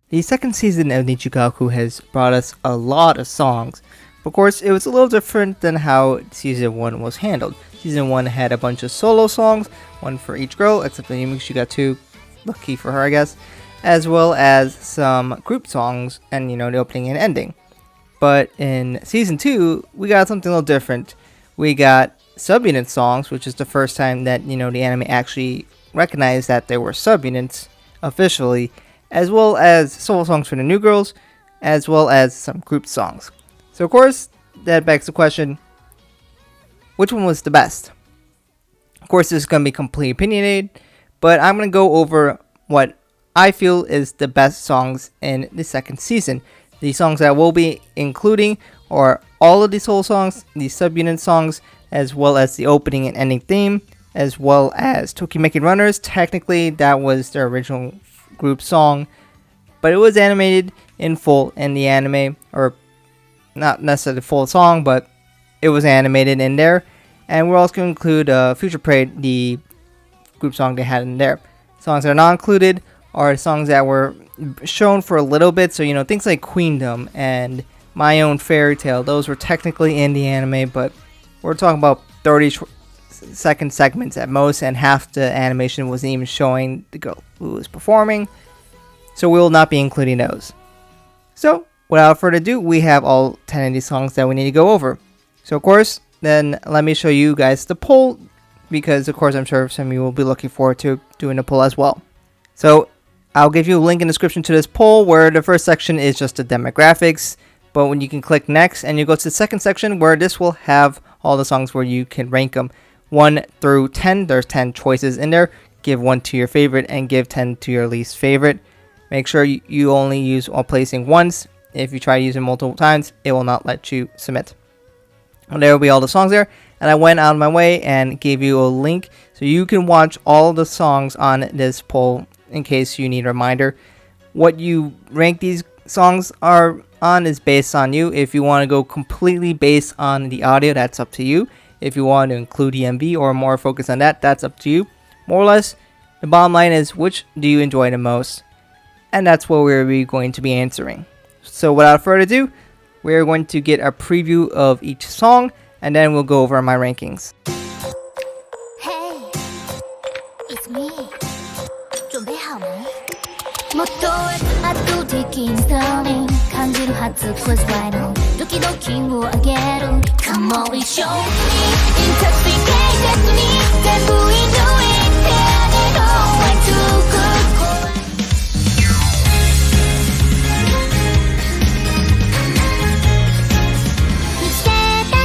The second season of Nijigaku has brought us a lot of songs. Of course, it was a little different than how Season 1 was handled. Season 1 had a bunch of solo songs, one for each girl, except for Yume, she got 2, lucky for her I guess, as well as some group songs and, the opening and ending. But in Season 2, we got something a little different. We got subunit songs, which is the first time that, the anime actually recognized that there were subunits officially, as well as solo songs for the new girls, as well as some group songs. So of course, that begs the question, which one was the best? Of course, this is going to be completely opinionated, but I'm going to go over what I feel is the best songs in the second season. The songs that we'll be including are all of the solo songs, the subunit songs, as well as the opening and ending theme, as well as TOKIMEKI Runners. Technically, that was their original group song, but it was animated in full in the anime, or not necessarily the full song, but it was animated in there. And we're also going to include Future Parade, the group song they had in there. Songs that are not included are songs that were shown for a little bit, so things like Queendom and My Own Fairy Tale, those were technically in the anime, but we're talking about 30-second segments at most, and half the animation wasn't even showing the girl who was performing, so we will not be including those. So without further ado, we have all 10 of these songs that we need to go over. So of course, then let me show you guys the poll, because of course I'm sure some of you will be looking forward to doing the poll as well. So I'll give you a link in the description to this poll, where the first section is just the demographics, but when you can click next and you go to the second section, where this will have all the songs where you can rank them 1 through 10. There's 10 choices in there. Give 1 to your favorite and give 10 to your least favorite. Make sure you only use while placing once. If you try to use it multiple times, it will not let you submit. And there will be all the songs there. And I went out of my way and gave you a link so you can watch all the songs on this poll in case you need a reminder. What you rank these songs are on is based on you. If you want to go completely based on the audio, that's up to you. If you want to include the MV or more focus on that, that's up to you. More or less, the bottom line is, which do you enjoy the most? And that's what we're going to be answering. So without further ado, we're going to get a preview of each song, and then we'll go over my rankings. Hey, it's me. 準備好吗？もっと圧倒的にストーリー感じるはず Please right on ドキドキを上げる Come on 一緒に Intoxicated に全部 Into it 手での愛つく見つけた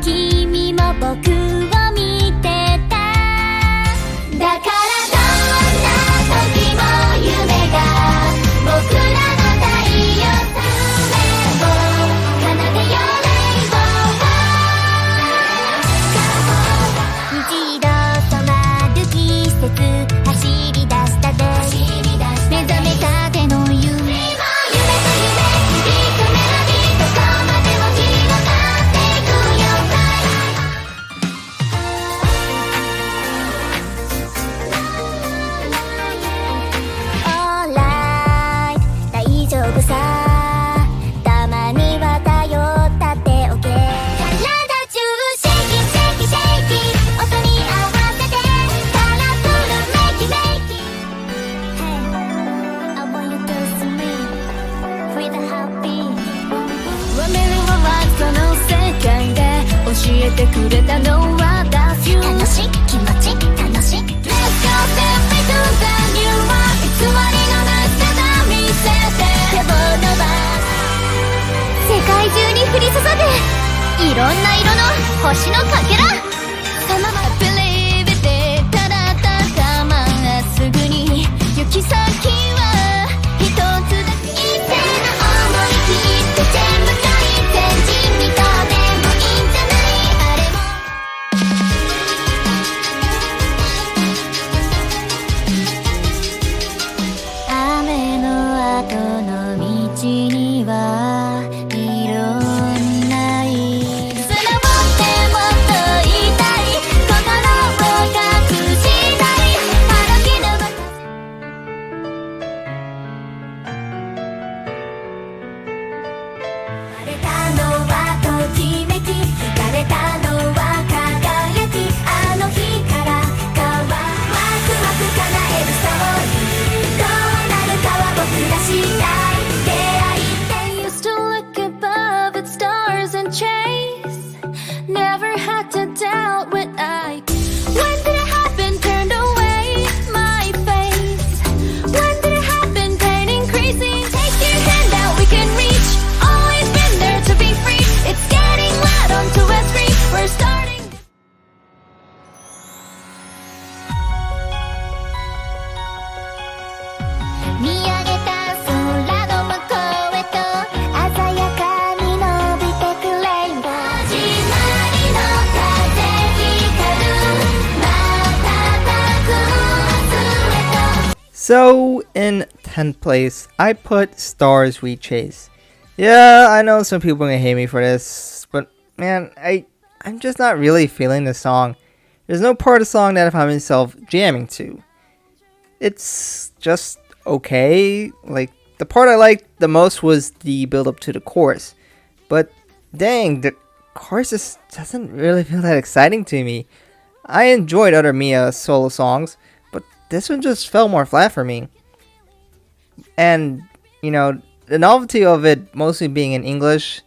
君も僕を見てただから教えてくれたのは That's you 楽しい気持ち楽しい Let's go step into the new world 偽りのない姿見せて手を伸ばす世界中に降り注ぐいろんな色の星のかけらそのまま Believe it でただただまっすぐに行き先は一つだけ一斉の思い切って全部大前進にとでもいいんじゃない雨の後の道にはいろんな色それをもっと言いたい心を隠したい歩きの見上げた空の向こうへと鮮やかに伸びてくレインボー始まりの風光る瞬く明日へと So, in 10th place, I put Stars We Chase. Yeah, I know some people are gonna hate me for this, but man, I'm just not really feeling the song. There's no part of the song that I find myself jamming to. It's just okay. Like, the part I liked the most was the build up to the chorus. But dang, the chorus just doesn't really feel that exciting to me. I enjoyed other Mia solo songs, but this one just fell more flat for me. And, you know, the novelty of it mostly being in English,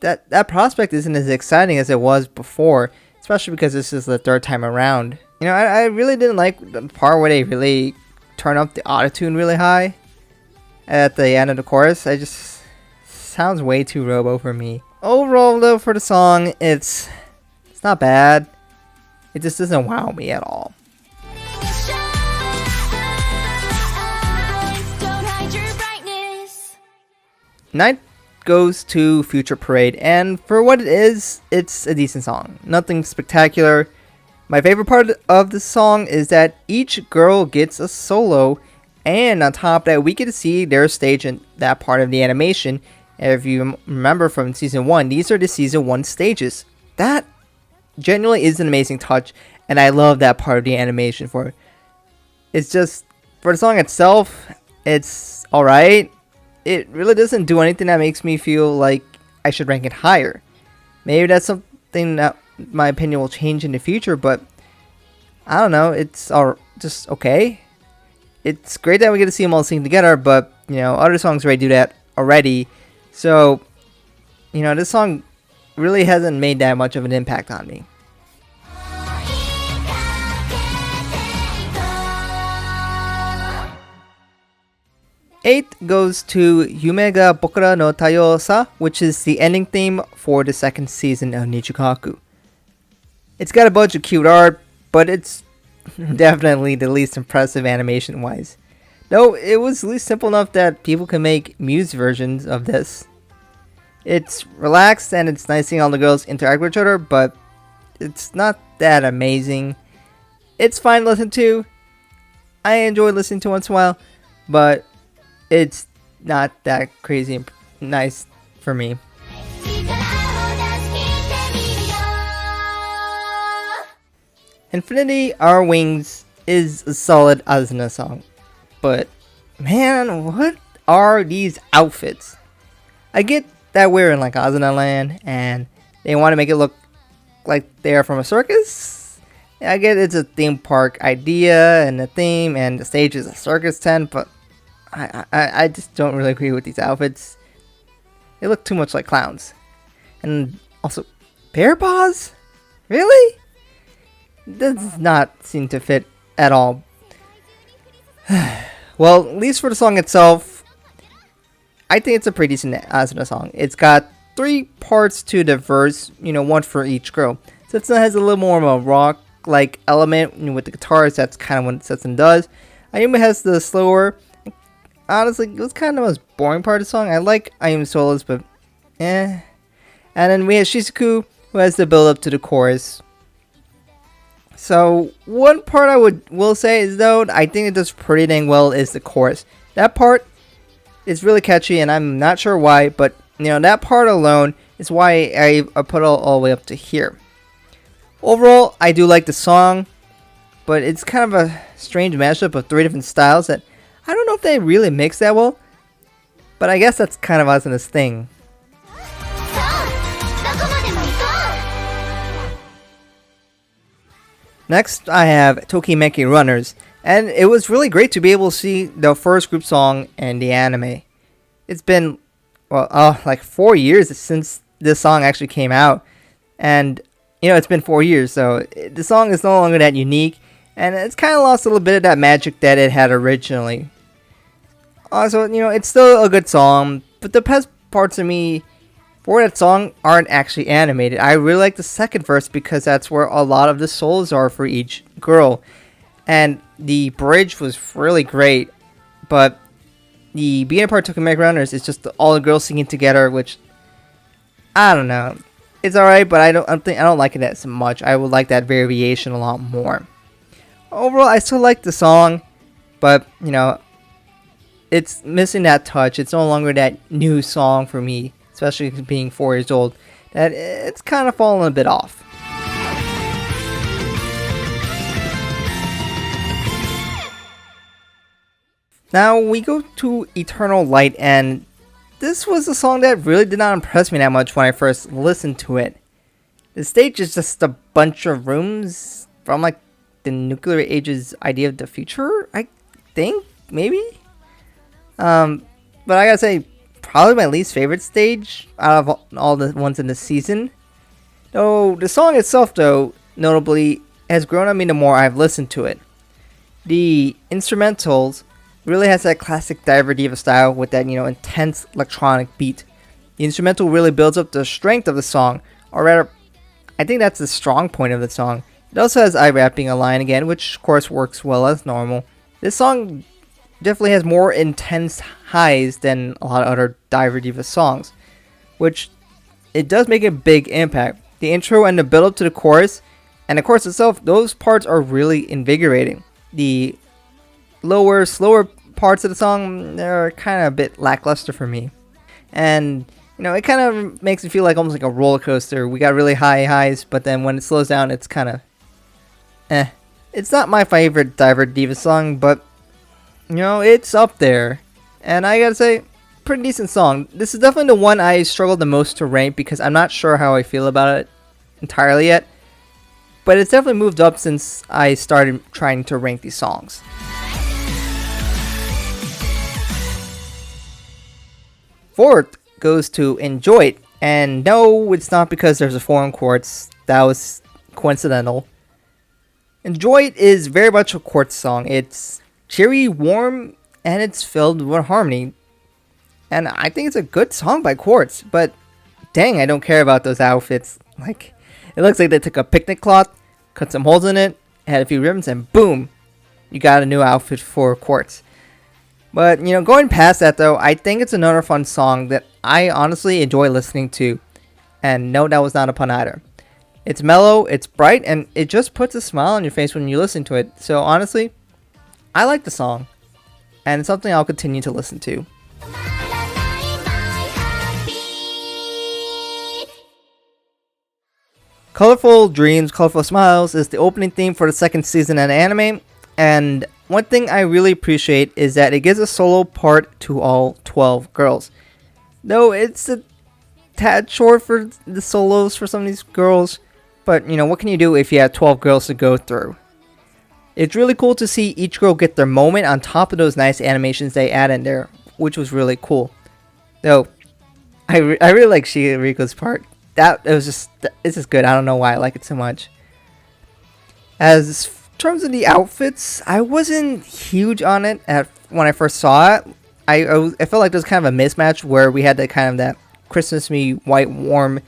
that prospect isn't as exciting as it was before, especially because this is the third time around. You know, I really didn't like the part where they really turn up the autotune really high at the end of the chorus. I just sounds way too robo for me. Overall though, for the song, it's not bad. It just doesn't wow me at all. Ninth goes to Future Parade, and for what it is, it's a decent song. Nothing spectacular. My favorite part of the song is that each girl gets a solo, and on top of that, we get to see their stage in that part of the animation. And if you remember from Season 1, these are the Season 1 stages. That genuinely is an amazing touch, and I love that part of the animation for it. It's just, for the song itself, it's alright. It really doesn't do anything that makes me feel like I should rank it higher. Maybe that's something that my opinion will change in the future, but I don't know, it's just okay. It's great that we get to see them all sing together, but you know, other songs already do that already. So, you know, this song really hasn't made that much of an impact on me. Eighth goes to Yume ga Bokura no Taiyou sa, which is the ending theme for the second season of Nijigaku. It's got a bunch of cute art, but it's definitely the least impressive animation wise. Though it was at least simple enough that people can make Muse versions of this. It's relaxed and it's nice seeing all the girls interact with each other, but it's not that amazing. It's fine to listen to. I enjoy listening to once in a while, but it's not that crazy and nice for me. Infinity Our Wings is a solid Asuna song, but man, what are these outfits? I get that we're in like Asuna land and they want to make it look like they're from a circus. I get it's a theme park idea and the theme and the stage is a circus tent, but I just don't really agree with these outfits. They look too much like clowns. And also, bear paws? Really? Does not seem to fit at all. Well, at least for the song itself, I think it's a pretty decent Asuna song. It's got 3 parts to the verse, you know, 1 for each girl. So it has a little more of a rock-like element with the guitars. That's kind of what Setsun does. Ayumi has the slower. Honestly, it was kind of the most boring part of the song. I like Ayumi's solos, but eh. And then we have Shizuku, who has the build up to the chorus. So one part I will say is though, I think it does pretty dang well is the chorus. That part is really catchy, and I'm not sure why, but you know, that part alone is why I put it all the way up to here. Overall, I do like the song, but it's kind of a strange mashup of 3 different styles that I don't know if they really mix that well, but I guess that's kind of Asuna's thing. Next, I have TOKIMEKI Runners, and it was really great to be able to see the first group song in the anime. It's been, well, like 4 years since this song actually came out, and you know, it's been 4 years, so the song is no longer that unique, and it's kind of lost a little bit of that magic that it had originally. Also, you know, it's still a good song, but the best parts of me for that song aren't actually animated. I really like the second verse because that's where a lot of the solos are for each girl. And the bridge was really great, but The beginning part of TOKIMEKI Runners is just all the girls singing together, which I don't know. It's alright, but I don't like it as much. I would like that variation a lot more. Overall, I still like the song, but it's missing that touch. It's no longer that new song for me, especially being 4 years old. That it's kind of fallen a bit off. Now we go to Eternal Light, and this was a song that really did not impress me that much when I first listened to it. The stage is just a bunch of rooms from like the Nuclear Age's idea of the future, I think, maybe? But I gotta say, probably my least favorite stage out of all the ones in the season. Though the song itself, though, notably, has grown on me the more I've listened to it. The instrumentals really has that classic Diver Diva style with that, intense electronic beat. The instrumental really builds up the strength of the song, or rather, I think that's the strong point of the song. It also has I-rapping a line again, which of course works well as normal. This song definitely has more intense highs than a lot of other Diver Diva songs, which it does make a big impact. The intro and the build up to the chorus, and the chorus itself, those parts are really invigorating. The lower, slower parts of the song, they're kind of a bit lackluster for me. And, it kind of makes me feel like almost like a roller coaster. We got really high highs, but then when it slows down, it's kind of It's not my favorite Diver Diva song, but, it's up there. And I gotta say, pretty decent song. This is definitely the one I struggled the most to rank because I'm not sure how I feel about it entirely yet. But it's definitely moved up since I started trying to rank these songs. Fourth goes to Enjoy It. And no, it's not because there's a foreign quartz. That was coincidental. Enjoy It is very much a quartz song. It's cheery, warm, and it's filled with harmony. And I think it's a good song by Quartz, but dang, I don't care about those outfits. Like, it looks like they took a picnic cloth, cut some holes in it, had a few ribbons, and boom, you got a new outfit for Quartz. But, going past that though, I think it's another fun song that I honestly enjoy listening to. And no, that was not a pun either. It's mellow, it's bright, and it just puts a smile on your face when you listen to it. So honestly, I like the song, and it's something I'll continue to listen to. Colorful Dreams, Colorful Smiles is the opening theme for the second season of the anime, and one thing I really appreciate is that it gives a solo part to all 12 girls. Though it's a tad short for the solos for some of these girls, but what can you do if you have 12 girls to go through? It's really cool to see each girl get their moment on top of those nice animations they add in there, which was really cool. Though, I really like Shiriko's part. It's just good. I don't know why I like it so much. As terms of the outfits, I wasn't huge on it when I first saw it. I felt like there was kind of a mismatch where we had that Christmas-y white warm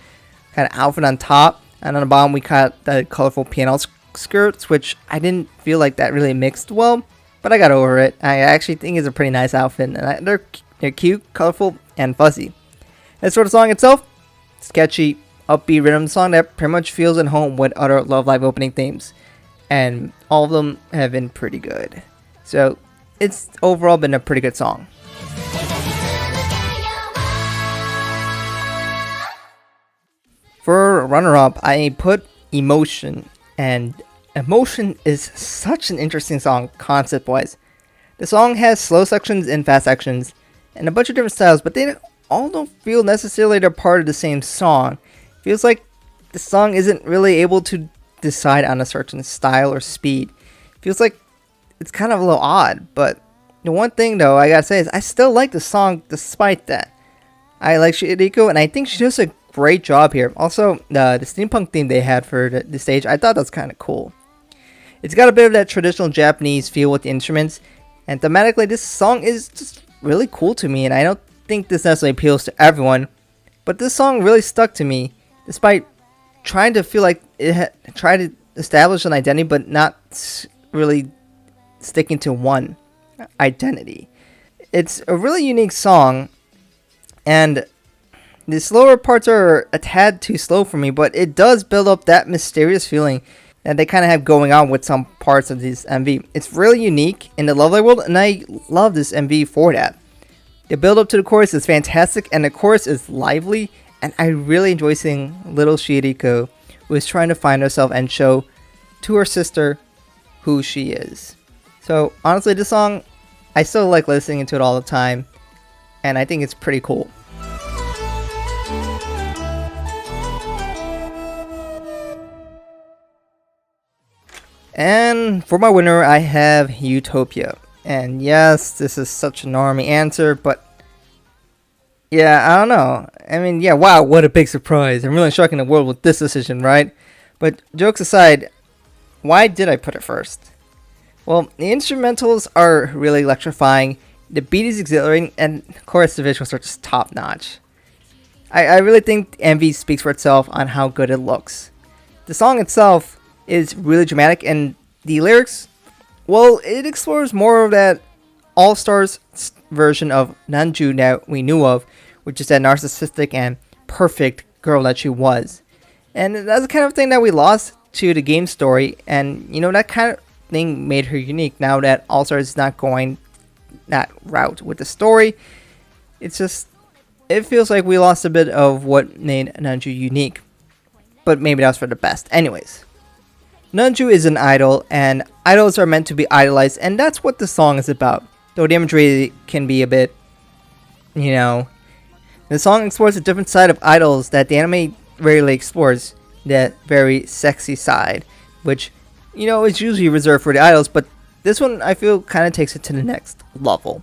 kind of outfit on top, and on the bottom we got the colorful piano skirts, which I didn't feel like that really mixed well, but I got over it. I actually think it's a pretty nice outfit, and they're cute, colorful, and fuzzy. As for the song itself, sketchy, upbeat rhythm song that pretty much feels at home with other Love Live opening themes, and all of them have been pretty good. So it's overall been a pretty good song. For runner-up, I put Emotion, and Emotion is such an interesting song concept-wise. The song has slow sections and fast sections, and a bunch of different styles, but they all don't feel necessarily they're part of the same song. It feels like the song isn't really able to decide on a certain style or speed. It feels like it's kind of a little odd, but the one thing though I gotta say is I still like the song despite that. I like Shiriko, and I think she does a great job here. Also, the steampunk theme they had for the stage, I thought that was kind of cool. It's got a bit of that traditional Japanese feel with the instruments, and thematically this song is just really cool to me, and I don't think this necessarily appeals to everyone, but this song really stuck to me, despite trying to feel like it tried to establish an identity, but not really sticking to one identity. It's a really unique song, and the slower parts are a tad too slow for me, but it does build up that mysterious feeling that they kind of have going on with some parts of this MV. It's really unique in the Love Live world, and I love this MV for that. The build up to the chorus is fantastic, and the chorus is lively, and I really enjoy seeing little Shiriko, who is trying to find herself and show to her sister who she is. So honestly, this song, I still like listening to it all the time, and I think it's pretty cool. And for my winner, I have Eutopia. And yes, this is such an army answer, but yeah, I don't know. I mean, yeah, wow, what a big surprise. I'm really shocking the world with this decision, right? But jokes aside, why did I put it first? Well, the instrumentals are really electrifying, the beat is exhilarating, and of course the visuals are just top notch. I really think MV speaks for itself on how good it looks. The song itself is really dramatic, and the lyrics, well, it explores more of that All-Stars version of Nanju that we knew of, which is that narcissistic and perfect girl that she was. And that's the kind of thing that we lost to the game story, and you know, that kind of thing made her unique. Now that All-Stars is not going that route with the story, it's just, it feels like we lost a bit of what made Nanju unique, but maybe that's for the best. Anyways, Nanju is an idol, and idols are meant to be idolized, and that's what the song is about. Though the imagery can be a bit, you know, the song explores a different side of idols that the anime rarely explores, that very sexy side, which, you know, is usually reserved for the idols, but this one I feel kind of takes it to the next level.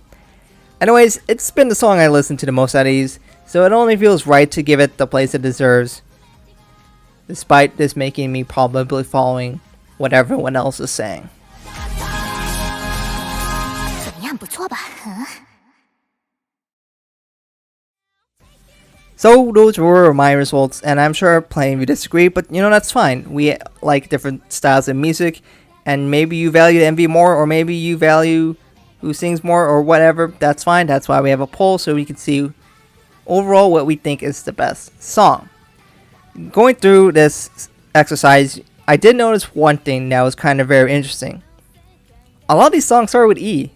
Anyways, it's been the song I listened to the most out of these, so it only feels right to give it the place it deserves, despite this making me probably following what everyone else is saying. So those were my results, and I'm sure plenty of you disagree, but you know, that's fine. We like different styles of music, and maybe you value MV more, or maybe you value who sings more, or whatever. That's fine. That's why we have a poll, so we can see overall what we think is the best song. Going through this exercise, I did notice one thing that was kind of very interesting. A lot of these songs start with E,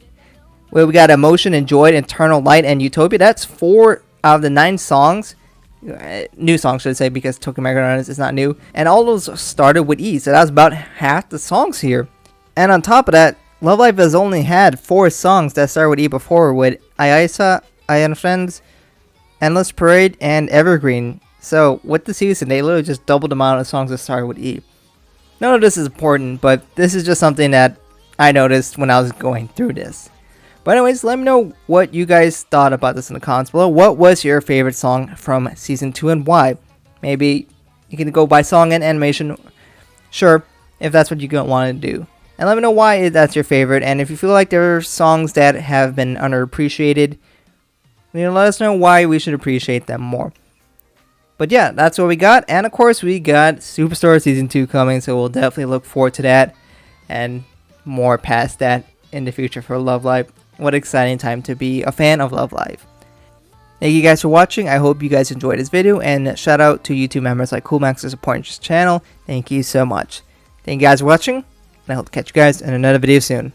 where we got Emotion, Enjoyed, Eternal Light, and Eutopia. That's 4 out of the 9 songs, new songs should I say, because TOKIMEKI Runners is not new, and all those started with E, so that's about half the songs here. And on top of that, Love Live has only had 4 songs that started with E before, with Ayasa, I and Friends, Endless Parade, and Evergreen. So with the season, they literally just doubled the amount of songs that started with E. None of this is important, but this is just something that I noticed when I was going through this. But anyways, let me know what you guys thought about this in the comments below. What was your favorite song from Season 2 and why? Maybe you can go by song and animation. Sure, if that's what you want to do. And let me know why that's your favorite. And if you feel like there are songs that have been underappreciated, you know, let us know why we should appreciate them more. But yeah, that's what we got. And of course, we got Superstar Season 2 coming. So we'll definitely look forward to that. And more past that in the future for Love Live. What an exciting time to be a fan of Love Live. Thank you guys for watching. I hope you guys enjoyed this video. And shout out to YouTube members like CoolMax for supporting this channel. Thank you so much. Thank you guys for watching. And I hope to catch you guys in another video soon.